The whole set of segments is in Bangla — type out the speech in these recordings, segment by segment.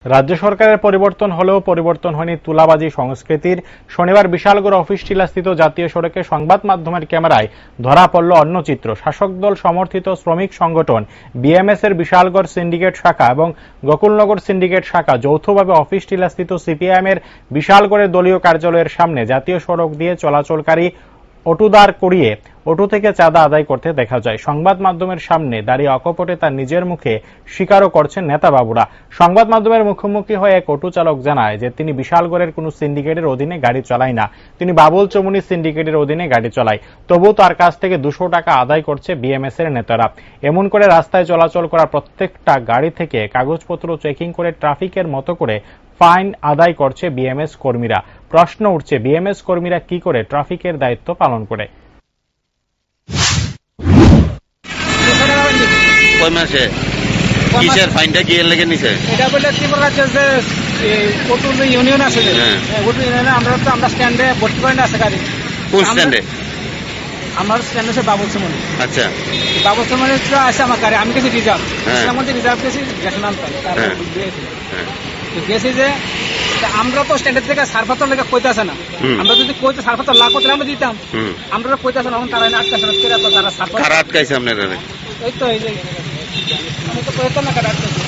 রাজ্য সরকারের পরিবর্তন হলেও পরিবর্তন হয়নি তুলাবাজি সংস্কৃতির। শনিবার বিশালগড় অফিসটিলাস্থিত জাতীয় সড়কে সংবাদ মাধ্যমের ক্যামেরায় ধরা পড়ল অন্য চিত্র। শাসক দল সমর্থিত শ্রমিক সংগঠন বিএমএস এর বিশালগড় সিন্ডিকেট শাখা এবং গোকুলনগর সিন্ডিকেট শাখা যৌথভাবে অফিসটিলাস্থিত সিপিআইএম এর বিশালগড়ের দলীয় কার্যালয়ের সামনে জাতীয় সড়ক দিয়ে চলাচলকারী অটো দাঁড় করিয়ে অটো থেকে চাঁদা আদায় করতে দেখা যায়। সংবাদ মাধ্যমের সামনে দাঁড়িয়ে অকপটে তার নিজের মুখে স্বীকারও করছেন নেতাবাবুরা। সংবাদ মাধ্যমের মুখোমুখি হয়ে এক অটো চালক জানায় যে তিনি বিশালগড়ের কোনো সিন্ডিকেটের অধীনে গাড়ি চালায় না, তিনি বাবুল চমুনি সিন্ডিকেটের অধীনে গাড়ি চালায়। তবুও তার কাছ থেকে 200 টাকা আদায় করছে বিএমএস এর নেতারা। এমন করে রাস্তায় চলাচল করা প্রত্যেকটা গাড়ি থেকে কাগজপত্র চেকিং করে ট্রাফিকের মতো করে ফাইন আদায় করছে বিএমএস কর্মীরা। প্রশ্ন উঠছে, বিএমএস কর্মীরা কি করে ট্রাফিকের দায়িত্ব পালন করে? কয় মাসে কিসের ফাইনটা কি এর লেগে নিছে? এটা বলে ত্রিপুরা রাজ্যের যে অটো ইউনিয়ন আছে, অটো ইউনিয়নে আমরা স্ট্যান্ডে ভর্তি করে না আছে গাড়ি। কোন স্ট্যান্ডে? আমার স্ট্যান্ড আছে বাবুল চমনি। আচ্ছা, বাবুল চমনি আছে আমার গাড়ি, আমি গেছি রিজার্ভ, মধ্যে রিজার্ভ গেছি গেছে নামতাম গেছি যে আমরা তো স্ট্যান্ডের থেকে সারপাত্র লেগে কইতে আসে না, আমরা যদি কইতে সারপাত্র লাখ করতে আমরা দিতাম, আমরা কইতে আসে না, তারা আটকাছে তারা সারপাত্র কারা আটকাইছে আপনারা? এই তো এই যে আমি তো কইতাম না কারা আটকাছে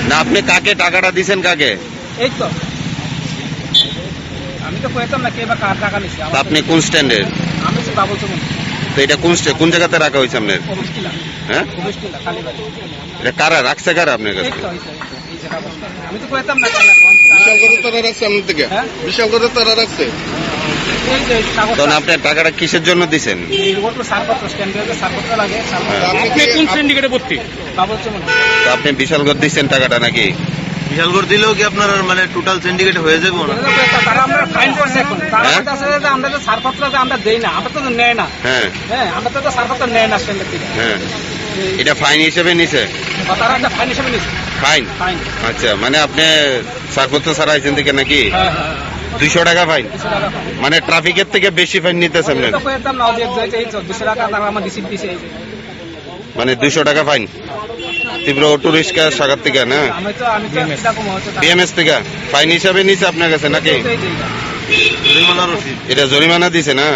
না। আপনি কাকে টাকাটা দিছেন? কাকে? এই তো আমি তো কইতাম না কে বা কার টাকা নিছে। আপনি কোন স্ট্যান্ডের? আমি তো বাবুল চমনি। তো এটা কোন জায়গাতে রাখা হয়েছে আপনার? হ্যাঁ, এটা কারা রাখছে? কারা আপনার কাছে? আমি তো কইতাম না বিশালগড়ে তারা রাখছে আপনার থেকে? বিশালগড়ে তারা রাখছে। তখন আপনার টাকাটা কিসের জন্য দিছেন? আপনি কোন সিন্ডিকেটে ভর্তি? বাবুল চমনি। তো আপনি বিশালগড় দিচ্ছেন টাকাটা নাকি? বিশালগড় দিলেও কি আপনার মানে টোটাল সিন্ডিকেট হয়ে যাবে না? আমরা ফাইন করছি এখন। আমরা তো সারপত্র আমরা দেই না, আমরা তো নেয় না। হ্যাঁ, আমরা তো সারপত্র নেয় না স্ট্যান্ডের থেকে। হ্যাঁ, এটা ফাইন হিসেবে নিছে? তারা একটা ফাইন হিসেবে নিছে। ফাইন? আচ্ছা, মানে আপনি সারপত্র ছাড়া আইছেন থেকে নাকি? 200 টাকা ফাইন? মানে ট্রাফিকের থেকে বেশি ফাইন নিতেছে আপনার? মানে 200 টাকা ফাইন ত্রিপুরা অটো রিক্সা শাখার থেকে না? বিএমএস থেকে ফাইন হিসাবে নিছে আপনার কাছে নাকি? এটা জরিমানা দিছে না?